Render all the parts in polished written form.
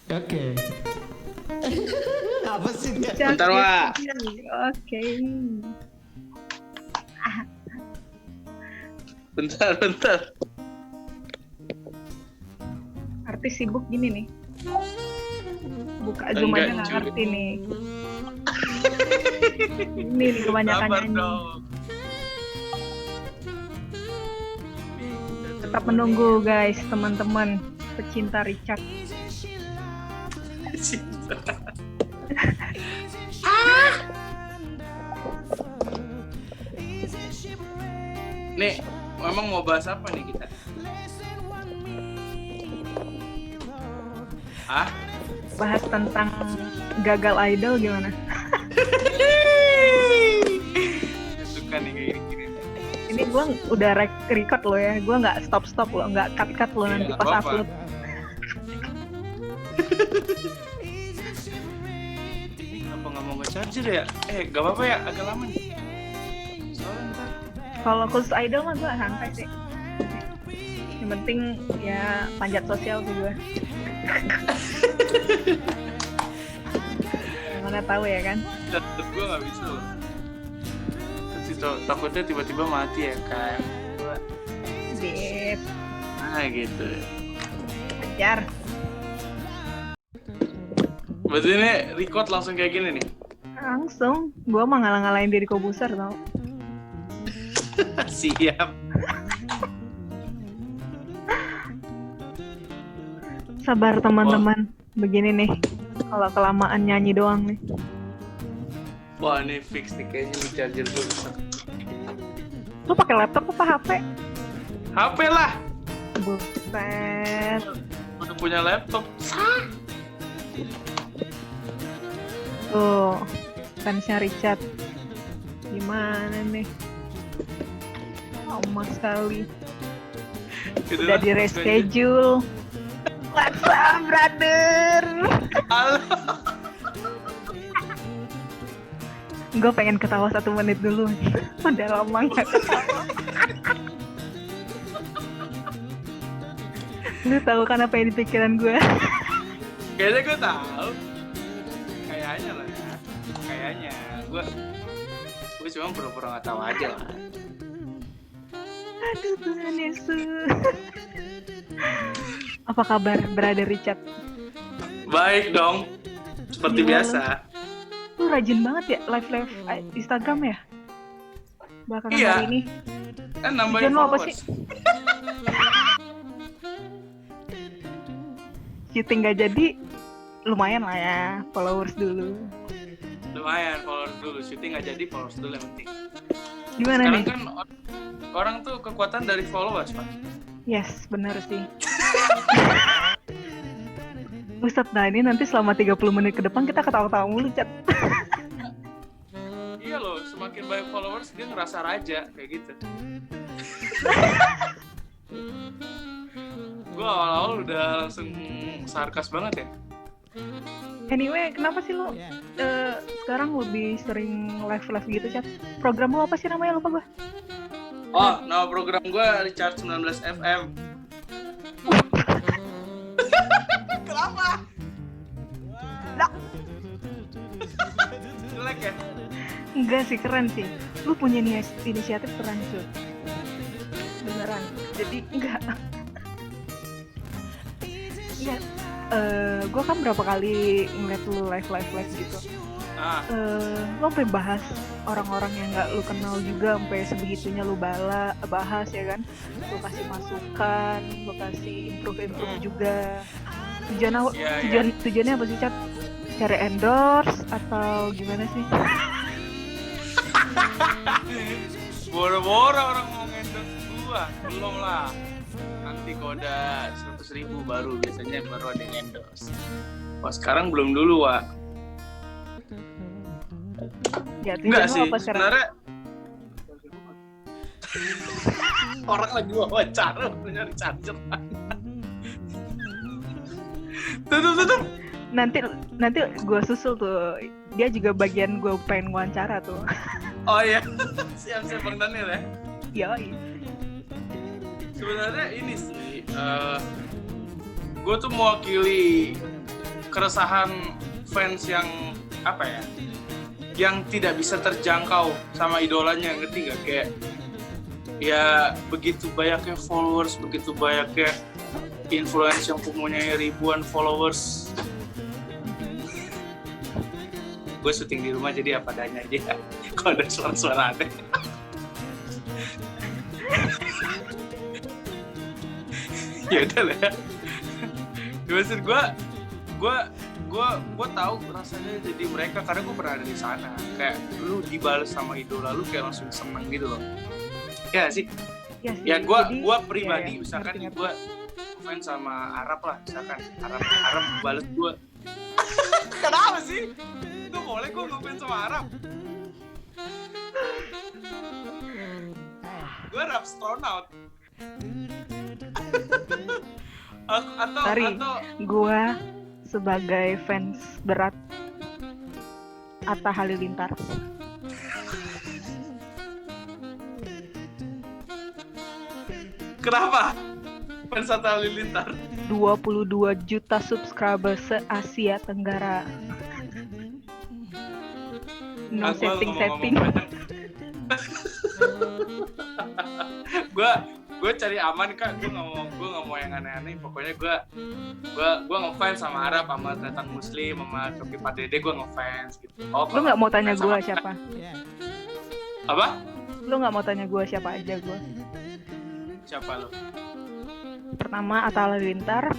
Oke. Apa sih dia? Bentar, Wak. Oke. Bentar. Artis sibuk gini nih. Buka Zoom aja nggak cuy. ngerti nih. Ini nih kebanyakan Sabar nyanyi. dong. Tetap menunggu guys, teman-teman pecinta Richard. Nih, memang mau bahas apa nih kita? Bahas tentang gagal idol gimana? Suka nih kayak gini. Ini gue udah record lo ya, gue nggak stop lo, nggak cut lo nanti Iya, pas apa-apa. upload. Ini kenapa nggak mau nge-charger ya? Gak apa-apa ya, agak lama nih. Soalnya ntar Kalau khusus idol mah gue santai sih. Yang penting ya panjat sosial sih gue. Mana tahu ya kan? charger gue nggak bisa loh. Nanti takutnya tiba-tiba mati ya kan? Dip, Gitu. ajar. Berarti ini record langsung kayak gini nih? Langsung, gue mah ngalah-ngalahin diri Kobuser tau. Siap. Sabar teman-teman, begini nih. Kalau kelamaan nyanyi doang nih. Wah, ini fix nih kayaknya nih charger gue rusak. Lu pakai laptop apa HP? HP lah. Buset. Udah punya laptop. Tuh, fansnya Richard. Gimana nih? Lama sekali. Udah di reschedule. What's up, brother? Halo. Gue pengen ketawa 1 menit dulu. Udah lama gak ketawa. Lu tahu kan apa yang di pikiran gue? Kayaknya gue tahu. Kayaknya lah ya. Kayaknya gue cuma pura-pura nggak tahu aja lah. Aduh Tuhan Yesus. Apa kabar, brother Richard? Baik dong. Seperti Gimana? biasa. Lu rajin banget ya live Instagram ya? Belakangan Iya. hari ini. Kan nambahin Tujuan lu apa followers. Syuting gak jadi, lumayan lah ya, followers dulu. Lumayan followers dulu. Syuting nggak jadi, followers dulu yang penting. Gimana Sekarang nih? kan orang tuh kekuatan dari followers, Pak. Yes, benar sih. Ustadz, nah ini nanti selama 30 menit ke depan kita ketawa-tawa mulu, Chat. Iya loh, semakin banyak followers dia ngerasa raja kayak gitu. Gue awal-awal udah langsung sarkas banget ya. Anyway, kenapa sih lu sekarang lebih sering live gitu, Chat? Program lu apa sih namanya? Lupa gue. Oh, nama program gue Richard 19 FM. Kenapa? Nah. Jelek ya? Enggak sih, keren sih. Lu punya inisiatif keren, cuy. Beneran. Jadi enggak. Iya. Gue kan berapa kali ngeliat lu live gitu. Lo sampai bahas orang-orang yang nggak lu kenal juga, sampai sebegitunya lu bahas ya kan. Lu kasih masukan, lu kasih improve juga. Tujuannya apa sih, Cat? Cari endorse atau gimana sih? Boro-boro orang mau endorse gua. Belum lah. Nanti kalau udah 100.000 baru biasanya baru ada yang endorse. Wah, sekarang belum dulu, Wak. Ya, Enggak tujuan sih, lu apa sekarang? sebenarnya orang lagi wawancara nyari charger. Tutup. Nanti gue susul tuh. Dia juga bagian gue pengen wawancara tuh. Oh iya, siap Bang Daniel ya. Yoi. Sebenarnya ini sih, gue tuh mewakili keresahan fans yang apa ya, yang tidak bisa terjangkau sama idolanya, ngerti gak? Kayak ya begitu banyaknya followers, begitu banyaknya influencer yang mempunyai ribuan followers. Gue syuting di rumah jadi apa adanya aja kalau ada suara-suara aneh. Ya udah lah ya. Maksud gue tahu rasanya jadi mereka karena gue pernah ada di sana. Kayak lu dibalas sama idola lu kayak langsung seneng gitu loh. Ya sih. Ya gue pribadi misalkan gue fans sama Arab lah, misalkan Arab balas gue. Kenapa sih? Itu boleh gue ngefans sama Arab. Gue Arab astronaut. atau gue sebagai fans berat Atta Halilintar. Kenapa? Fans Atta Halilintar 22 juta subscriber se-Asia Tenggara. No setting. Gue cari aman Kak, gue nggak mau yang aneh-aneh. Pokoknya gue ngefans sama Arab, sama Tretan Muslim, sama Coki Padede, gue ngefans gitu. Lu nggak mau tanya gue siapa? Apa? Lu nggak mau tanya gue siapa aja gue? Siapa lo? Pertama Atta Halilintar.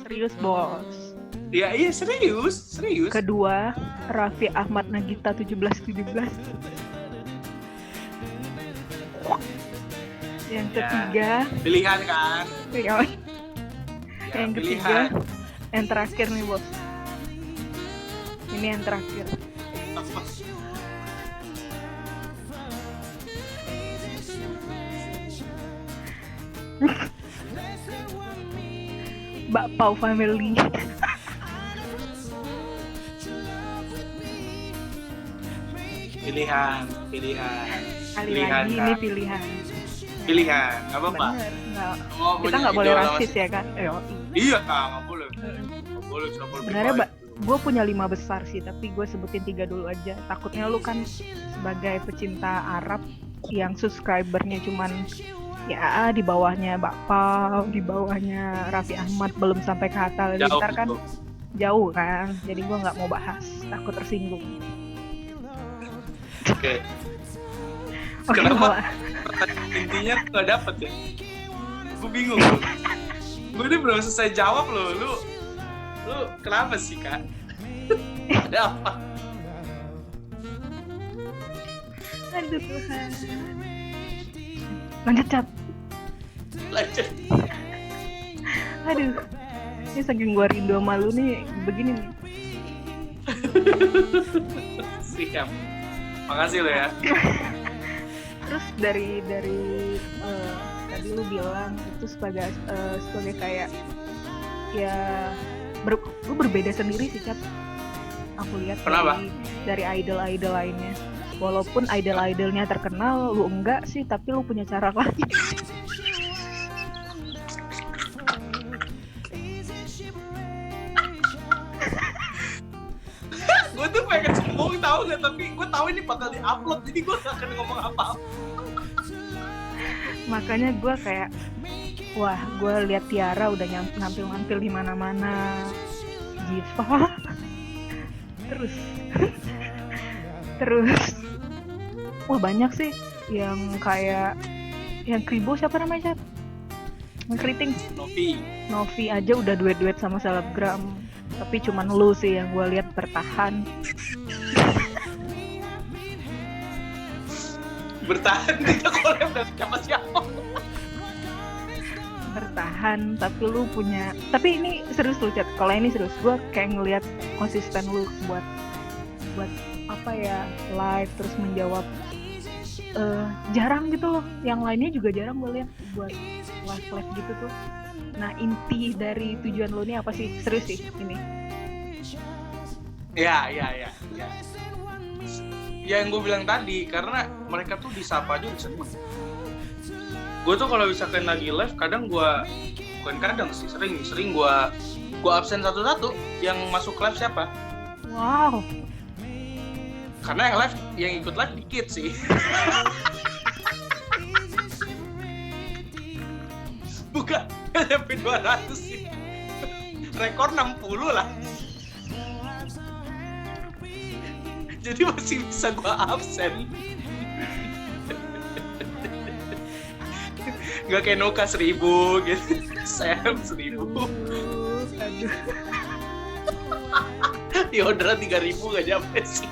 Serius bos. Iya serius. Kedua Raffi Ahmad Nagita 17. Yang ketiga pilihan kan? Ya, yang ketiga pilihan. Yang terakhir nih bos. Ini yang terakhir. Bakpao Family. Pilihan. Kali lagi ini pilihan, nggak apa-apa. Kita nggak boleh rasis ya kan? Iya nggak boleh. Sebenarnya gue punya 5 besar sih, tapi gue sebutin 3 dulu aja. Takutnya lu kan sebagai pecinta Arab yang subscribernya cuman ya di bawahnya Bakpao, di bawahnya Raffi Ahmad, belum sampai ke Atta Halilintar kan jauh kan. Jadi gue nggak mau bahas, takut tersinggung. Oke. Kenapa? Intinya nggak dapet ya? Gue bingung loh. Gue ini belum selesai jawab loh. Lu kenapa sih Kak? Ada apa? Aduh Tuhan. Lanjut Cap. Aduh. Ini saking gue rindu sama lu nih begini nih. Siap. Makasih lo ya. Terus dari tadi lu bilang itu sebagai kayak ya lu berbeda sendiri sih Cap. Aku lihat dari idol lainnya. Walaupun idolnya terkenal, lu enggak sih, tapi lu punya cara lain. Gue tuh pengen sombong tahu nggak, tapi gue tahu ini bakal diupload, jadi gue gak akan ngomong apa-apa. Makanya gue kayak, wah, gue lihat Tiara udah nampil di mana-mana, Jiva, terus, wah banyak sih yang kayak, yang Kribo siapa namanya Cap? Yang keriting? Novi aja udah duet sama selebgram. Tapi cuman lu sih yang gue lihat bertahan. Kita collab dengan siapa? Bertahan, tapi lu punya. Tapi ini serius lu Chat. Kalau ini serius, gue kayak ngelihat konsisten lu buat apa ya, live terus menjawab. Jarang gitu loh. Yang lainnya juga jarang gue lihat buat live gitu tuh. Nah, inti dari tujuan lo ini apa sih? Serius sih ini. Ya. Ya yang gue bilang tadi, karena mereka tuh disapa aja udah seneng. Gue tuh kalau misalkan lagi live, kadang gue, bukan kadang sih, sering gue gue absen satu-satu. Yang masuk live siapa? Wow. Karena yang ikut live dikit sih. Bukan sampai 200 sih. Rekor 60 lah. Jadi masih bisa gue absen. Gak kayak Noka 1000 gitu. Sam 1000. Aduh. Yodra 3000 gak nyampe sih.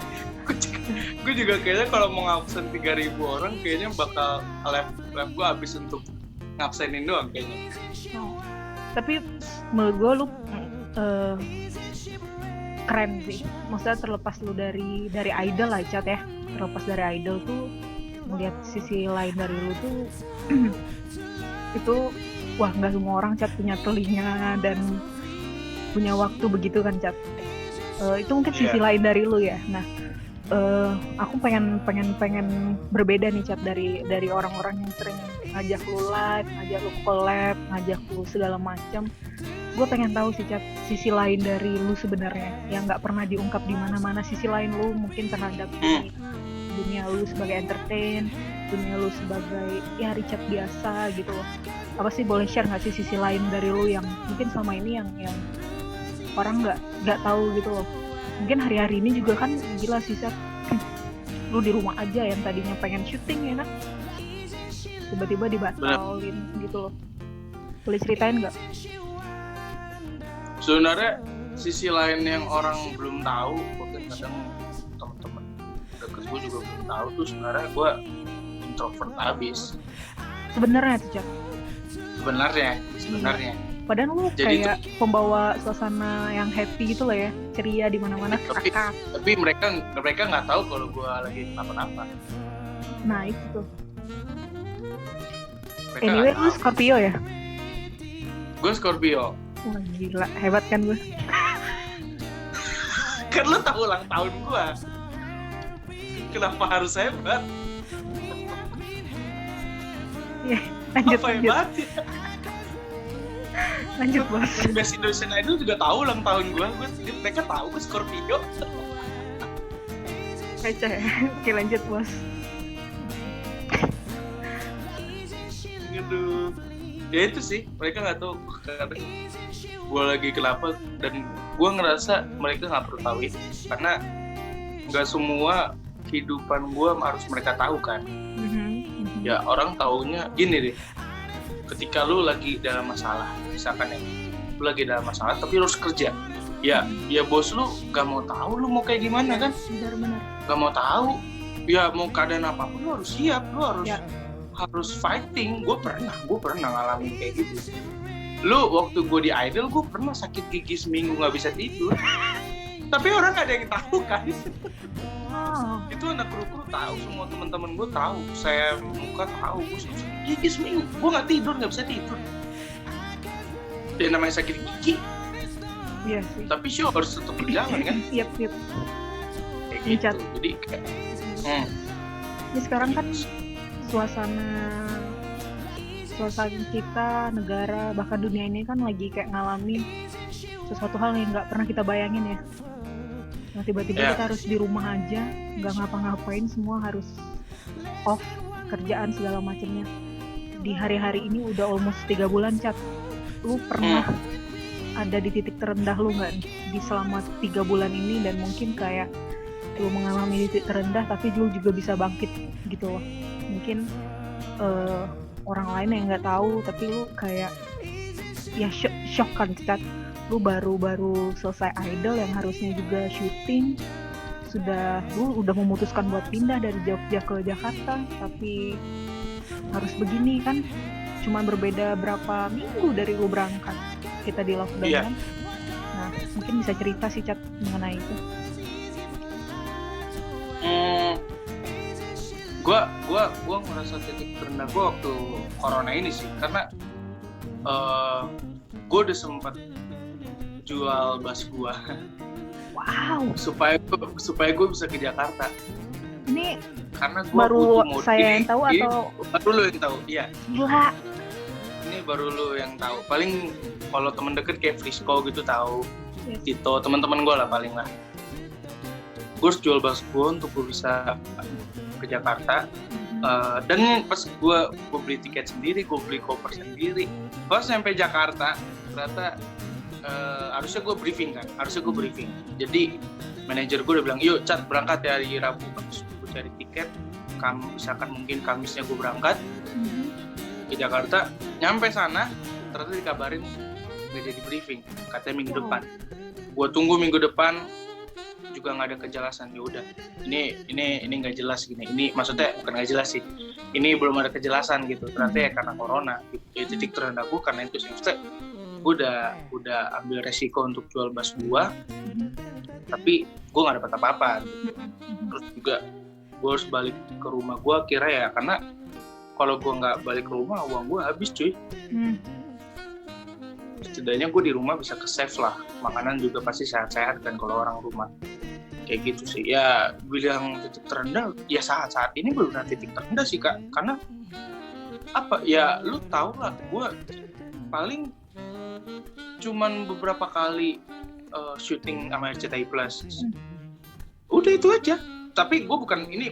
Gue juga kayaknya kalau mau ngabsen 3000 orang kayaknya bakal live gue habis untuk ngabsenin doang kayaknya. Tapi menurut gue lu keren sih. Maksudnya terlepas lu dari idol lah, Cat ya. Terlepas dari idol tuh melihat sisi lain dari lu tuh itu wah, nggak semua orang, Cat, punya telinga dan punya waktu begitu kan, Cat. Itu mungkin sisi lain dari lu ya. Nah, aku pengen berbeda nih, Cat, dari orang-orang yang sering ngajak lu live, ngajak lu collab, ngajak lu segala macam. Gue pengen tahu sih, Cat, sisi lain dari lu sebenarnya yang nggak pernah diungkap di mana-mana. Sisi lain lu mungkin terhadap dunia lu sebagai entertain, dunia lu sebagai ya Richard biasa gitu loh. Apa sih, boleh share nggak sih sisi lain dari lu yang mungkin selama ini yang orang nggak tahu gitu loh. Mungkin hari-hari ini juga kan gila sih, Cat. Lu di rumah aja yang tadinya pengen syuting ya kan, tiba-tiba dibatalin gitu loh. Boleh ceritain nggak? Sebenarnya sisi lain yang orang belum tahu, kadang teman-teman dekat gue juga belum tahu tuh sebenarnya gue introvert abis. Sebenarnya tuh, Cat. Sebenarnya. Padahal lu jadi kayak pembawa suasana yang happy gitu lah ya, ceria di mana-mana. Tapi mereka nggak tahu kalau gue lagi kenapa-napa. Nah itu tuh. Anyway, lu Scorpio ya? Gue Scorpio. Wah gila, hebat kan gue. Kan lu tahu ulang tahun gue. Kenapa harus hebat? Ya, lanjut. Hebat ya? Lanjut, Bos. Best Indonesian Idol juga tahu ulang tahun gue. Mereka tahu gue Scorpio. Receh ya. Oke, lanjut, Bos. Aduh. Ya itu sih, mereka nggak tahu gue lagi kenapa, dan gue ngerasa mereka nggak perlu tahu itu karena nggak semua kehidupan gue harus mereka tahu kan. Ya orang taunya gini deh, ketika lu lagi dalam masalah, misalkan ya lu lagi dalam masalah tapi lu harus kerja, ya bos lu nggak mau tahu lu mau kayak gimana kan. Benar. Nggak mau tahu, ya mau keadaan apapun lu harus siap, lu harus fighting. Gue pernah ngalamin kayak gitu. Lu waktu gue di Idol, gue pernah sakit gigi seminggu nggak bisa tidur. Tapi orang nggak ada yang tahu kan. Itu anak kru tahu, semua teman-teman gue tahu, saya muka tahu gue sakit gigi seminggu, gue nggak bisa tidur. Ya namanya sakit gigi. Iya sih. Tapi show harus tetap berjalan kan. Yep. Kayak gitu. Jadi kayak. Ini sekarang kan suasana kita, negara, bahkan dunia ini kan lagi kayak ngalamin sesuatu hal yang nggak pernah kita bayangin ya. Nah tiba-tiba kita harus di rumah aja, nggak ngapa-ngapain, semua harus off, kerjaan segala macamnya. Di hari-hari ini udah almost 3 bulan, Cat. Lu pernah ada di titik terendah lu nggak di selama 3 bulan ini, dan mungkin kayak lu mengalami titik terendah tapi lu juga bisa bangkit gitu loh. Mungkin orang lain yang nggak tahu, tapi lu kayak ya shock kan, Cat. Lu baru selesai Idol yang harusnya juga syuting, lu udah memutuskan buat pindah dari Jogja ke Jakarta, tapi harus begini kan. Cuma berbeda berapa minggu dari lu berangkat, kita di lockdown kan. Nah mungkin bisa cerita sih, Cat, mengenai itu. Gue ngerasa titik terendah gue waktu corona ini sih, karena gue udah sempat jual bus gue. Wow. supaya gue bisa ke Jakarta. Ini karena gue baru saya yang tahu atau baru lo yang tahu? Iya. Gila. Ini baru lu yang tahu. Paling kalau temen deket kayak Frisco gitu tahu. Tito, teman-teman gue lah paling lah. Gue harus jual bakso gue untuk gue bisa ke Jakarta. Dan pas gue beli tiket sendiri, gue beli koper sendiri. Pas sampai Jakarta, ternyata harusnya gue briefing kan. Jadi manajer gue udah bilang, yuk Cat berangkat ya hari Rabu. Gue cari tiket. Misalkan mungkin Kamisnya gue berangkat ke Jakarta. Nyampe sana, ternyata dikabarin gak jadi briefing. Katanya minggu depan. Gue tunggu minggu depan. Juga nggak ada kejelasan. Ya udah, ini nggak jelas gini. Ini maksudnya bukan nggak jelas sih. Ini belum ada kejelasan gitu. Ternyata ya karena corona. Ya, titik terendah gue karena itu sih. Maksudnya gue udah ambil resiko untuk jual bas gue, tapi gue nggak dapat apa-apa. Gitu. Terus juga gue harus balik ke rumah gue. Kira ya karena kalau gue nggak balik ke rumah, uang gue habis cuy. Setidaknya gue di rumah bisa ke-save lah. Makanan juga pasti sehat-sehat kan kalau orang rumah. Kayak gitu sih. Ya bilang titik terendah, ya saat ini belum ada titik terendah sih Kak. Karena apa ya, lu tau lah, gue paling cuman beberapa kali syuting sama RCTI Plus. Udah itu aja. Tapi gue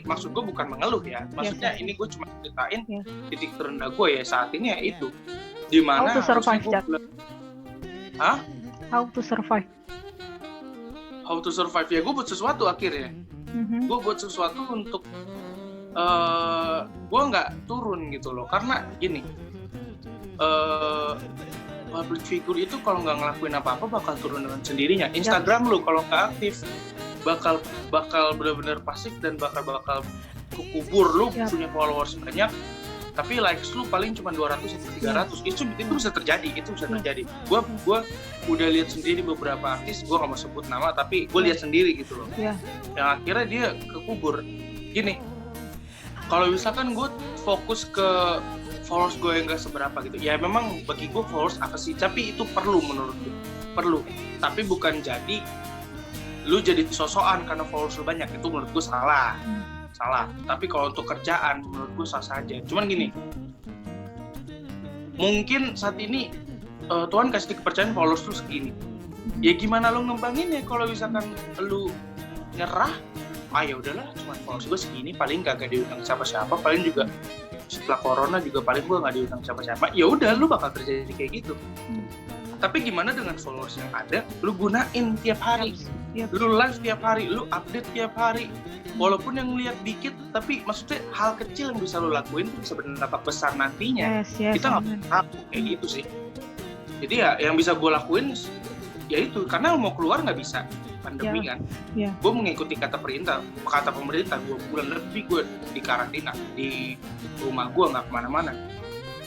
maksud gue bukan mengeluh ya. Maksudnya ini gue cuma ceritain titik terendah gue ya saat ini ya itu. Dimana How to survive, Jack? Hah? How to survive? How to survive ya, gue buat sesuatu akhirnya. Gue buat sesuatu untuk gue nggak turun gitu loh. Karena gini, public figure itu kalau nggak ngelakuin apa-apa bakal turun dengan sendirinya. Instagram lu kalau nggak aktif bakal benar-benar pasif dan bakal kekubur. Lu punya followers banyak, tapi likes lu paling cuma 200 atau 300. Itu bisa terjadi. Gue udah lihat sendiri beberapa artis, gue gak mau sebut nama, tapi gue lihat sendiri gitu loh. Yang akhirnya dia kekubur. Gini, kalau misalkan gue fokus ke followers gue yang gak seberapa gitu, ya memang bagi gue followers apa sih, tapi itu perlu menurut gue. Perlu, tapi bukan jadi lu jadi sosokan karena followers lu banyak. Itu menurut gue salah. Tapi kalau untuk kerjaan menurut gue sah saja. Cuman gini, mungkin saat ini Tuhan kasih kepercayaan followers lu segini. Ya gimana lu ngembanginnya? Kalau misalkan lu nyerah, ya udahlah, cuman followers gue segini, paling gak diundang siapa-siapa, paling juga setelah corona juga paling gue gak diundang siapa-siapa. Ya udah, lu bakal terjadi kayak gitu. Tapi gimana dengan followers yang ada? Lu gunain tiap hari. Lu live tiap hari, lu update tiap hari. Walaupun yang lihat dikit, tapi maksudnya hal kecil yang bisa lo lakuin itu bisa berdampak besar nantinya. Kita nggak tahu kayak gitu sih. Jadi ya yang bisa gue lakuin ya itu, karena mau keluar nggak bisa, pandemi kan. Gue mengikuti kata pemerintah 2 bulan lebih gue di karantina di rumah gue, nggak kemana-mana.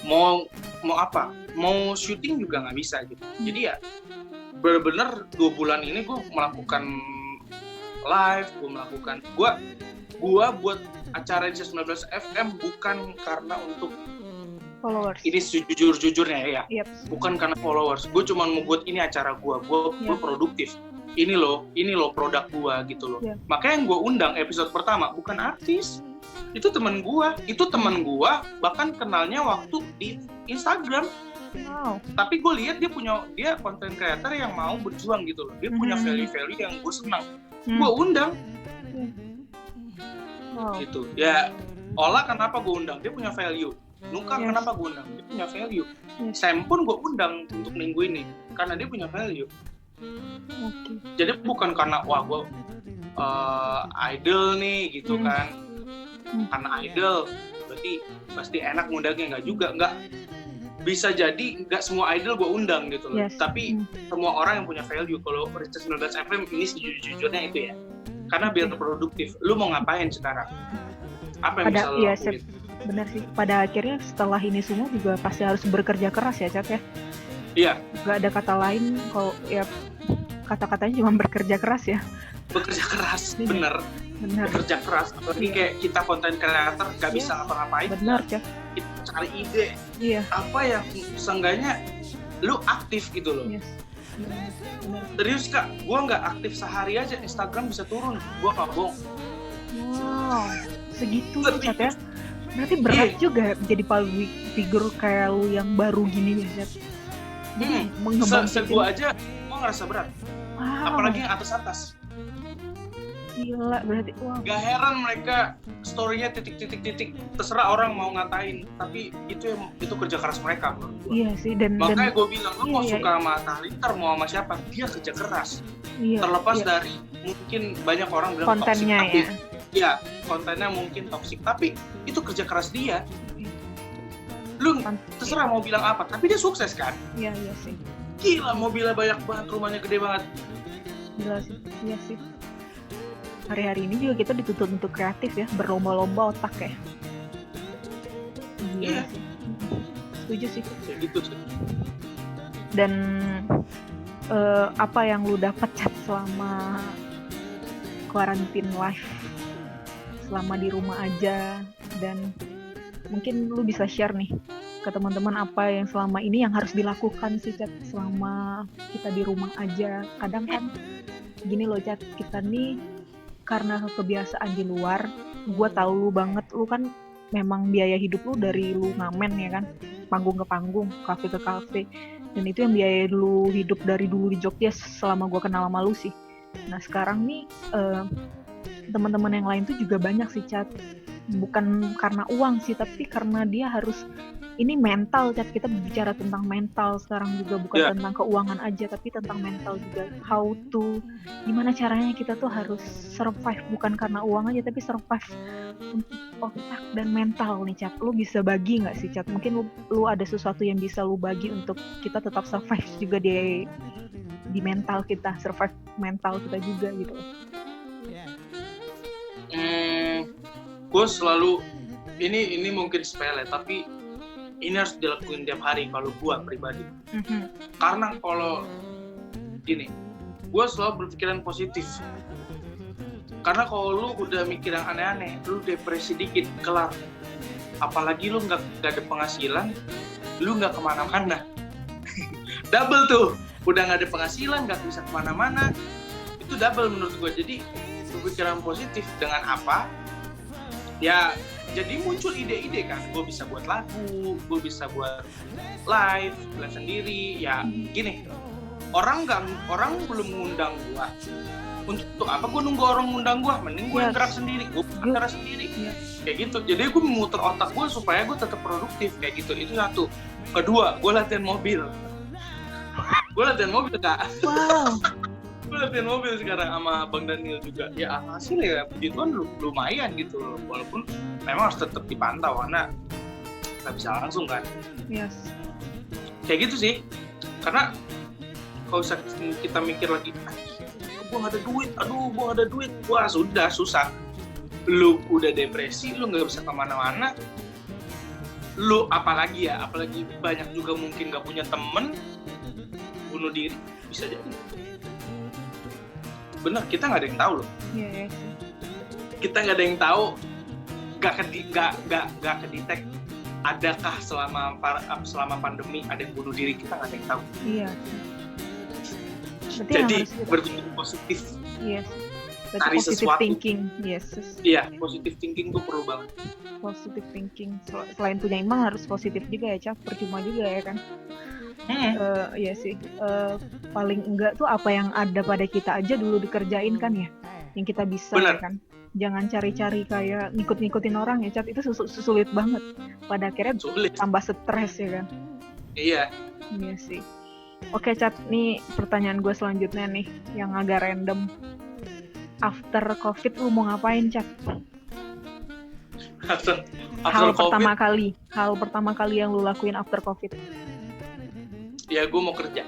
Mau apa? Mau syuting juga nggak bisa gitu. Jadi ya benar-benar 2 bulan ini gue melakukan live, gue buat acara di 19 FM bukan karena untuk followers. Ini jujur-jujurnya ya. Bukan karena followers. Gue cuma mau buat ini acara gue produktif. Ini loh produk gue gitu loh. Makanya yang gue undang episode pertama bukan artis. Itu teman gue, bahkan kenalnya waktu di Instagram. Wow. Tapi gue lihat dia content creator yang mau berjuang gitu loh. Dia punya value-value yang gue senang. Gue undang. Gitu. Ya, Ola kenapa gue undang? Dia punya value. Nuka kenapa gue undang? Dia punya value. Sam pun gue undang untuk minggu ini karena dia punya value. Jadi bukan karena gue idol nih gitu kan. Karena idol berarti pasti enak ngundangnya, enggak juga, enggak. Bisa jadi nggak semua idol gue undang gitu loh, tapi semua orang yang punya value. Kalau Rica 19 FM ini sejujurnya itu ya, karena biar produktif. Lu mau ngapain sekarang? Apa yang bisa lo lakuin? Benar sih. Pada akhirnya setelah ini semua juga pasti harus bekerja keras ya, Cak ya. Iya. Gak ada kata lain kalau ya kata-katanya cuma bekerja keras ya. Bekerja keras, bener. Bekerja keras. Apalagi kayak kita konten kreator nggak bisa ngapa-ngapain. Benar, Cak. Kita cari ide. Apa yang seenggaknya lu aktif gitu loh. Benar. Serius Kak, gue nggak aktif sehari aja Instagram bisa turun. Gue nggak bohong. Wow, segitu Cak ya? Berarti berat juga jadi public figure kayak lu yang baru gini ya, Zat. Gue aja gue ngerasa berat. Wow. Apalagi yang atas-atas. Gila, berarti wow. Gak heran mereka story-nya titik-titik terserah orang mau ngatain, tapi itu kerja keras mereka menurut gue. Iya sih, dan makanya gue bilang lu mau suka sama Atta Halilintar mau sama siapa, dia kerja keras. Iya, terlepas dari mungkin banyak orang bilang kontennya toxic, tapi ya kontennya mungkin toksik, tapi itu kerja keras dia. Lu terserah mau bilang apa, tapi dia sukses kan? Iya sih. Gila, mobilnya banyak banget, rumahnya gede banget. Gila sih, iya sih. Hari-hari ini juga kita dituntut untuk kreatif ya, berlomba-lomba otak ya. Iya sih. Setuju sih. Ya gitu sih. Dan apa yang lu dapat Cat selama quarantine life, selama di rumah aja, dan mungkin lu bisa share nih ke teman-teman apa yang selama ini yang harus dilakukan sih Cat selama kita di rumah aja. Kadang kan gini loh Cat, kita nih karena kebiasaan di luar, gue tahu lu banget, lu kan memang biaya hidup lu dari lu ngamen ya kan, panggung ke panggung, kafe ke kafe, dan itu yang biaya lu hidup dari dulu di Jogja selama gue kenal sama lu sih. Nah sekarang nih teman-teman yang lain tuh juga banyak sih Cat, bukan karena uang sih, tapi karena dia harus ini mental Cat, kita bicara tentang mental sekarang juga, bukan tentang keuangan aja, tapi tentang mental juga, how to, gimana caranya kita tuh harus survive, bukan karena uang aja, tapi survive untuk otak dan mental nih Cat. Lu bisa bagi nggak sih Cat? Mungkin lu ada sesuatu yang bisa lu bagi untuk kita tetap survive juga di mental kita, survive mental kita juga gitu. Gue selalu ini mungkin sepele, tapi ini harus dilakuin tiap hari kalau gue pribadi. Karena kalau gini, gue selalu berpikiran positif. Karena kalau lu udah mikir yang aneh-aneh, lu depresi dikit, kelar. Apalagi lu nggak ada penghasilan, lu nggak kemana-mana. Double tuh, udah nggak ada penghasilan, nggak bisa kemana-mana, itu double menurut gue. Jadi berpikiran positif dengan apa? Ya jadi muncul ide-ide kan, gue bisa buat lagu, gue bisa buat live sendiri, ya gini, orang belum ngundang gue, untuk apa gue nunggu orang ngundang gue, mending gue gerak sendiri, gue gerak sendiri, kayak gitu. Jadi gue memutar otak gue supaya gue tetap produktif, kayak gitu, itu satu. Kedua, gue latihan mobil Kak. Wow. Gue latihan mobil sekarang sama Bang Daniel juga. Ya hasil ya puji Tuhan lumayan gitu, walaupun memang harus tetap dipantau karena nggak bisa langsung kan. Yes. Kayak gitu sih. Karena kalau kita mikir lagi, gue nggak ada duit, wah sudah susah. Lu udah depresi, lu nggak bisa kemana-mana. Lu apalagi banyak juga mungkin nggak punya temen, bunuh diri bisa jadi. Bener, kita nggak ada yang tahu loh. Iya. Kita nggak ada yang tahu, nggak kedetek adakah selama pandemi ada yang bunuh diri, kita nggak ada yang tahu. Iya. Jadi berpikir positif. Yes. Cari sesuatu. Thinking. Yes. Iya, positive thinking tuh perlu banget. Positive thinking. Selain punya iman harus positif juga ya Cap, percuma juga ya kan. Iya sih, paling enggak tuh apa yang ada pada kita aja dulu dikerjain kan ya, yang kita bisa. Bener. Ya kan, jangan cari-cari kayak ngikut-ngikutin orang ya Cat, itu sulit banget, pada akhirnya tambah stres ya kan. Iya sih. Oke Cat, nih pertanyaan gue selanjutnya nih yang agak random. After COVID lu mau ngapain Cat? Hal pertama kali yang lu lakuin after COVID? Ya gue mau kerja.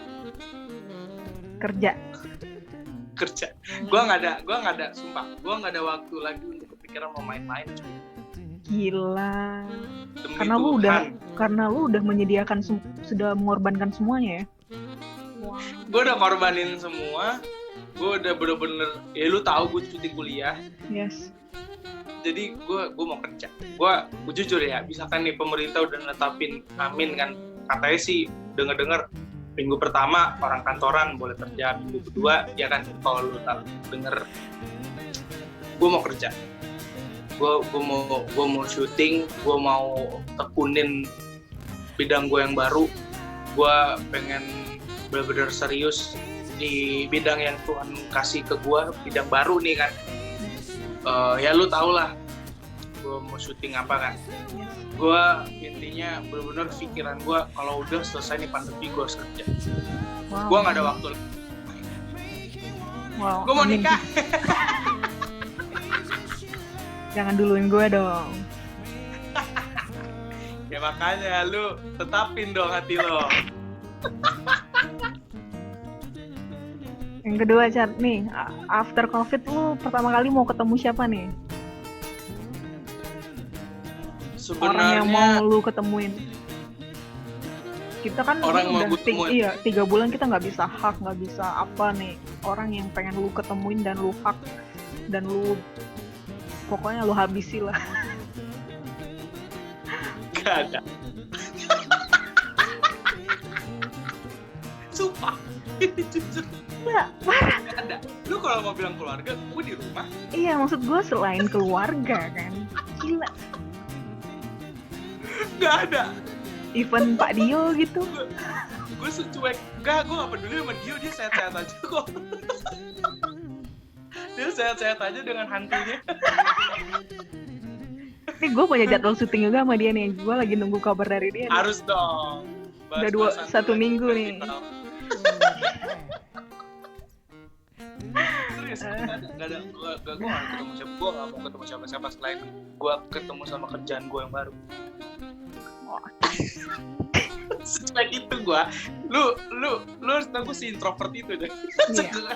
Gue nggak ada, sumpah, gue nggak ada waktu lagi untuk kepikiran mau main-main. Gila. Demi karena lu udah menyediakan, sudah mengorbankan semuanya ya. Wow. Gue udah korbanin semua. Gue udah bener-bener, ya lu tahu gue cuti kuliah. Yes. Jadi gue mau kerja. Gue jujur ya, misalkan nih pemerintah udah netapin, amin kan, katanya sih dengar minggu pertama orang kantoran boleh kerja, minggu kedua ya kan, kalau lu denger, gue mau kerja. gue mau syuting, gue mau tekunin bidang gue yang baru. Gue pengen benar-benar serius di bidang yang Tuhan kasih ke gue, bidang baru nih kan. Ya lu tau lah gue mau syuting apa kan. Gue intinya benar-benar pikiran gue kalau udah selesai nih pandemi gue harus kerja. Gue nggak ada waktu. Gue mau nikah. Jangan duluin gue dong. Ya makanya lu tetapin dong hati lo. Yang kedua, Chat, nih, after COVID lu pertama kali mau ketemu siapa nih? Sebenarnya, orang yang mau lu ketemuin. Kita kan orang udah mau 3 bulan kita nggak bisa hak, nggak bisa apa nih. Orang yang pengen lu ketemuin dan lu hak dan lu pokoknya lu habisi lah. Gak ada. Sumpah. Jujur. Nggak, parah. Gak ada. Lu kalau mau bilang keluarga, gue di rumah. Iya, maksud gue selain keluarga kan. Gila. Gak ada. Even Pak Dio gitu. Gue cuek. Gue gak peduli sama Dio, dia sehat-sehat aja kok. Dia sehat-sehat aja dengan hantunya. Ini gue punya jadwal syuting juga sama dia nih. Gue lagi nunggu kabar dari dia. Harus dong. Udah 1 minggu nih. Serius, gak ada. Gue gak ketemu siapa. Gue gak mau ketemu siapa-siapa selain gue ketemu sama kerjaan gue yang baru. Secuek itu gue. Lu harus tahu gue si introvert itu deh.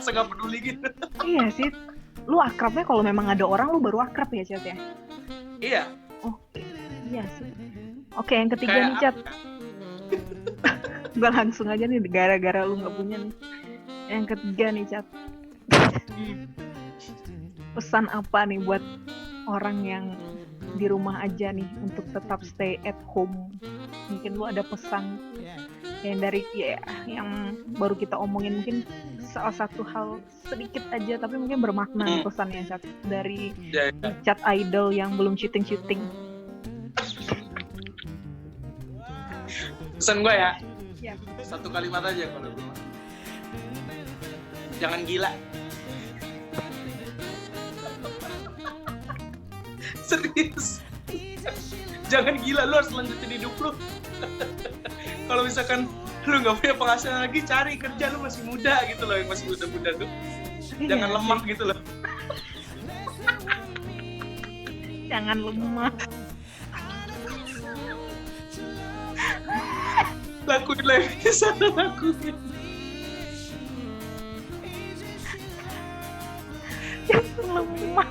Segak peduli gitu. Iya sih. Lu akrabnya kalau memang ada orang lu baru akrab ya, Chat ya? Iya. Oh, iya sih. Oke, yang ketiga nih, Chat. Gue langsung aja nih, gara-gara lu gak punya nih. Yang ketiga nih, Chat. Pesan apa nih buat orang yang di rumah aja nih untuk tetap stay at home? Mungkin lu ada pesan yang dari yang baru kita omongin, mungkin salah satu hal sedikit aja tapi mungkin bermakna nih pesannya, Chat, dari Chat idol yang belum syuting. Pesan gue ya. Satu kalimat aja kalau gue. Jangan gila. Serius. Jangan gila, lu harus lanjutin hidup lu. Kalau misalkan lu gak punya penghasilan lagi, cari kerja, lu masih muda gitu loh, yang masih muda-muda tuh. Jangan lemah gitu loh. Jangan lemah. Lakuin lagi, sana lakuin. Jangan lemah.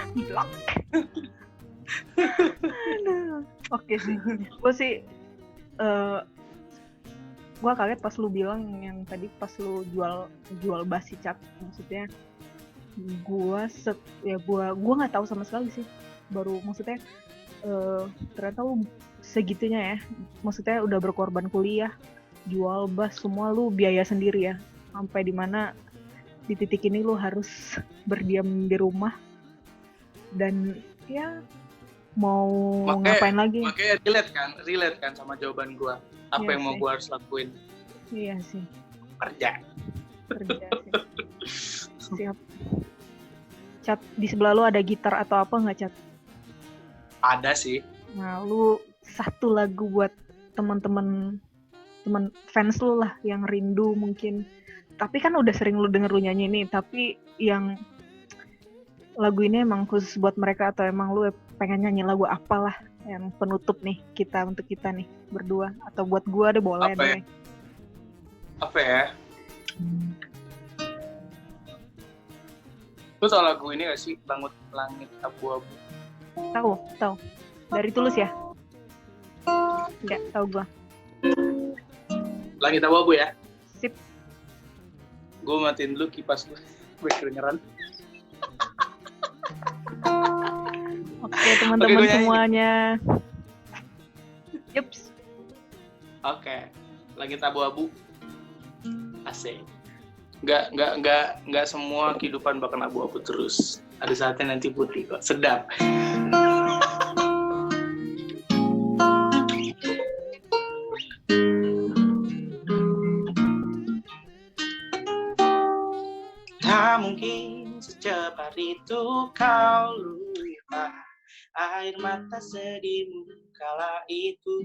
Blok. Oke sih. Gue sih gue kaget pas lu bilang yang tadi pas lu jual basi, Chat. Maksudnya gue nggak tahu sama sekali sih. Baru maksudnya ternyata lu segitunya ya. Maksudnya udah berkorban kuliah, jual bas, semua lu biaya sendiri ya. Sampai dimana di titik ini lu harus berdiam di rumah dan ya mau ngapain lagi? Makanya relate kan sama jawaban gue. Apa yang mau gue harus lakuin? Iya sih. Kerja sih. Siap. Chat, di sebelah lu ada gitar atau apa nggak, Chat? Ada sih. Nah, lu satu lagu buat teman fans lu lah yang rindu mungkin. Tapi kan udah sering lu denger lu nyanyi nih, tapi yang lagu ini emang khusus buat mereka atau emang lu pengen nyanyi lagu apalah yang penutup nih untuk kita nih berdua, atau buat gua deh boleh deh. Apa ya? Lu tau lagu ini gak sih? Langit Abu-Abu. Tahu. Dari Tulus ya? Enggak, tahu gua. Langit Abu-Abu ya? Sip. Gue matiin dulu kipas gue. Gue kedengeran. Oke, teman-teman semuanya. Yups. Oke. Langit Abu-Abu. Asik. nggak semua kehidupan bakal abu-abu terus. Ada saatnya nanti putih kok, sedap. Tak mungkin secepat itu kau lupa air mata sedihmu kala itu,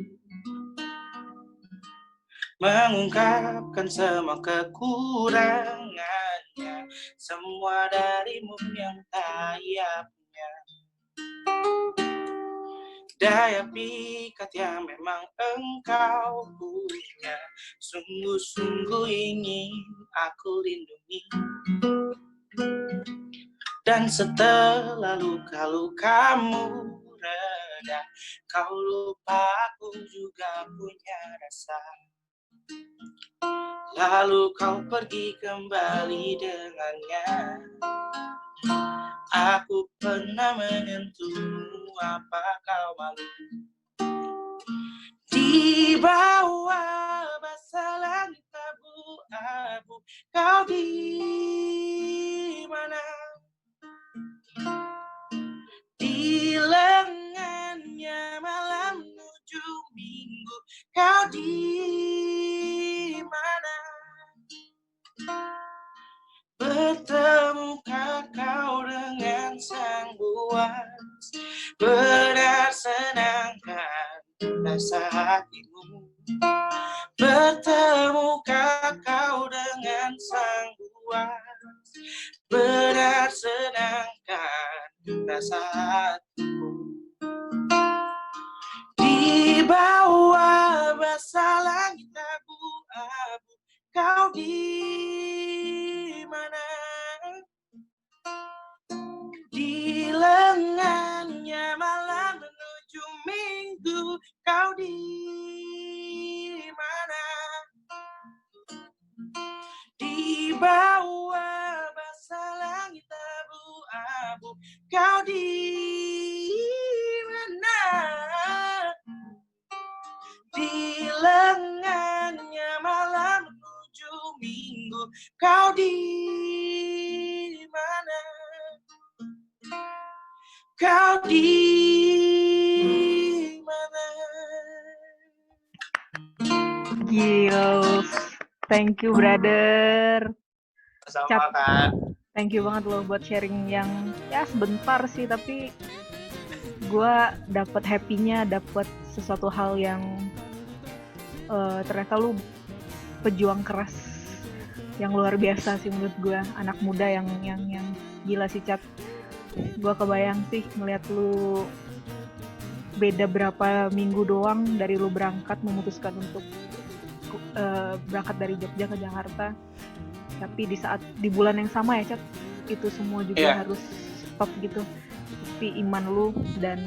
mengungkapkan semua kekurangannya, semua darimu yang tayapnya. Daya pikat yang memang engkau punya, sungguh-sungguh ingin aku lindungi. Dan setelah luka-lukamu reda, kau lupa aku juga punya rasa. Lalu kau pergi kembali dengannya. Aku pernah menyentuhmu, apa kau malu? Di bawah basah langit abu-abu, kau di mana? Di lengannya malam menuju minggu, kau di mana? Bertemukah kau dengan sang buas, benar senangkan rasa hatimu? Bertemukah kau dengan sang buas, benar senangkan rasa hatimu? Di bawah basah langit abu-abu, kau di mana? Di lengannya malam menuju minggu, kau di mana? Di bawah basah langit abu-abu, kau di mana? Di lengannya malam menuju minggu, kau di mana? Kau di mana? Gils, thank you brother. Sama Kak. Thank you banget loh buat sharing yang ya sebentar sih, tapi gue dapet happy-nya, dapet sesuatu hal yang ternyata lu pejuang keras yang luar biasa sih menurut gue, anak muda yang gila sih Cat. Gue kebayang sih ngeliat lu beda berapa minggu doang dari lu berangkat, memutuskan untuk berangkat dari Jogja ke Jakarta, tapi di bulan yang sama ya Cat, itu semua juga harus stop gitu. Tapi iman lu dan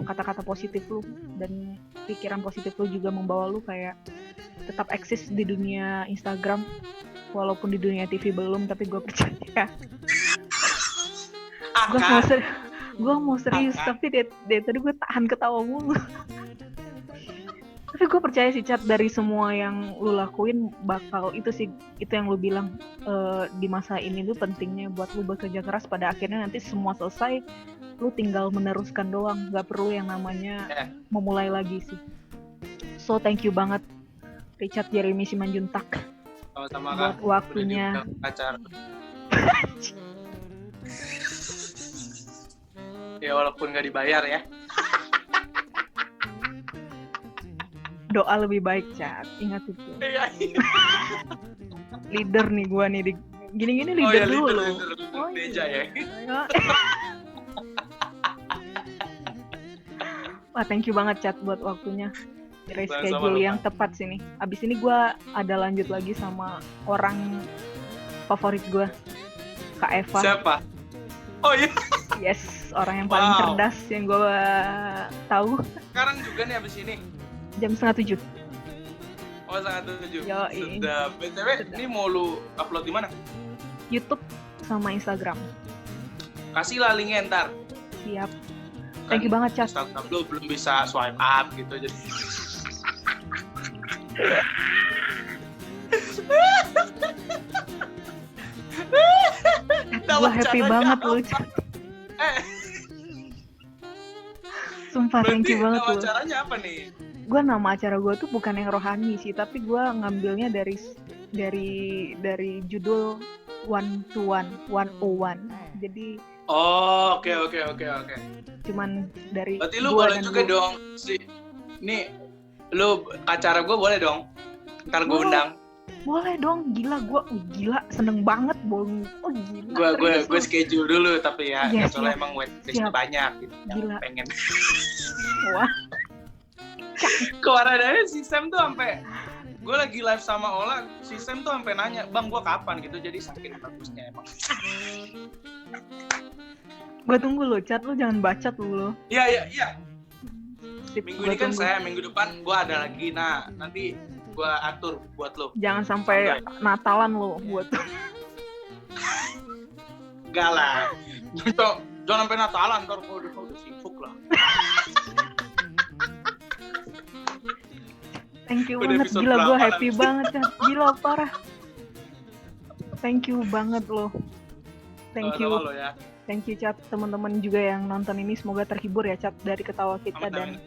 kata-kata positif lu dan pikiran positif lu juga membawa lu kayak tetap eksis di dunia Instagram, walaupun di dunia TV belum, tapi gue percaya. Gue mau serius, tapi dari tadi gue tahan ketawa mulu. Tapi gue percaya sih Cat, dari semua yang lu lakuin bakal itu yang lu bilang di masa ini tuh pentingnya buat lu bekerja keras, pada akhirnya nanti semua selesai, lu tinggal meneruskan doang, gak perlu yang namanya memulai lagi sih. So thank you banget Richard Jeremy Simanjuntak buat waktunya. Ya walaupun gak dibayar ya. Doa lebih baik Cat, ingat itu. Leader nih gua nih, gini-gini leader dulu. Leader Deja ya. Wah, thank you banget Cat buat waktunya. Reschedule yang tepat sini. Abis ini gue ada lanjut lagi sama orang favorit gue, Kak Eva. Siapa? Oh iya. Yes, orang yang paling cerdas yang gue tahu. Sekarang juga nih abis ini. Jam 6:30. Oh 6:30. Yoi. Sudah. BTW ini mau lu upload di mana? YouTube sama Instagram. Kasih lah linknya ntar. Siap. Thank you banget Cat. Instagram lu belum bisa swipe up gitu jadi. Gue happy banget lu. Sumpah, thank you banget lu. Nama acaranya apa nih? Gue nama acara gue tuh bukan yang rohani sih, tapi gue ngambilnya dari judul 101. Jadi oke. Cuman dari berarti lu boleh juga dong nih, lu acara gue boleh dong, ntar gue undang. Boleh dong, gila seneng banget bong. Gue schedule dulu tapi ya, soalnya emang waitlistnya banyak gitu. Gila. Pengen. Wah. Kemarin aja si Sam tuh sampai gue lagi live sama Ola, si Sam tuh sampai nanya, "Bang, gue kapan?" gitu. Jadi saking bagusnya emang. Gue tunggu lo, chat lu jangan bacot lu. Iya. Minggu ini kan minggu depan gue ada lagi. Nah, nanti gue atur buat lo. Jangan sampai Natalan lo buat. Enggak lah. Jangan sampai Natalan, ntar gue udah sibuk lah. Thank you banget, gila gue happy banget kan. Gila parah. Thank you banget lo. Thank you. Ya. Thank you Cat, teman-teman juga yang nonton ini semoga terhibur ya Cat dari ketawa kita. Dan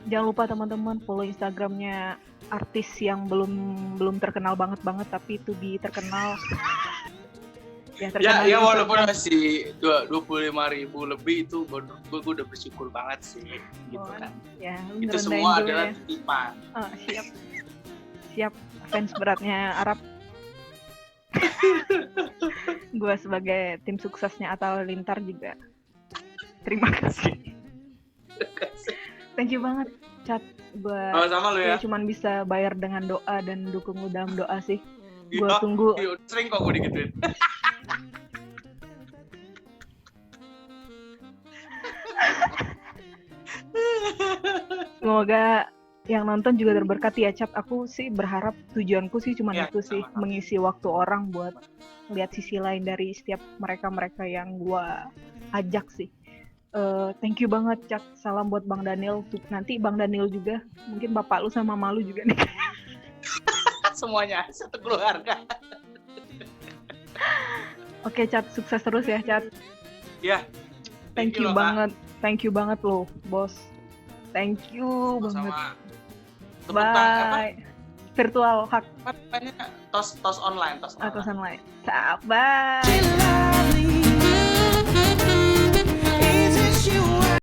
jangan lupa teman-teman follow Instagramnya artis yang belum terkenal banget tapi to be terkenal. Ya walaupun masih 25.000 lebih itu gue udah bersyukur banget sih gitu kan. Ya, itu semua adalah titipan. Siap fans beratnya Arab. Gue sebagai tim suksesnya Atta Halilintar juga terima kasih. Thank you banget Cat. Sama lu ya. Cuman bisa bayar dengan doa dan dukung lu dalam doa sih. Gue tunggu. Sering kok gue digituin. Semoga yang nonton juga terberkati ya Cap. Aku sih berharap tujuanku sih cuma itu sih, mengisi waktu orang buat lihat sisi lain dari setiap mereka yang gua ajak sih. Thank you banget Cap. Salam buat Bang Daniel. Nanti Bang Daniel juga, mungkin bapak lu sama mama lu juga nih. Semuanya satu keluarga. Oke Cap, sukses terus ya Cap. Ya. Thank you banget. Thank you banget lo, bos. Thank you banget. Bye. Virtual hug. Tos online. Tos online. Bye.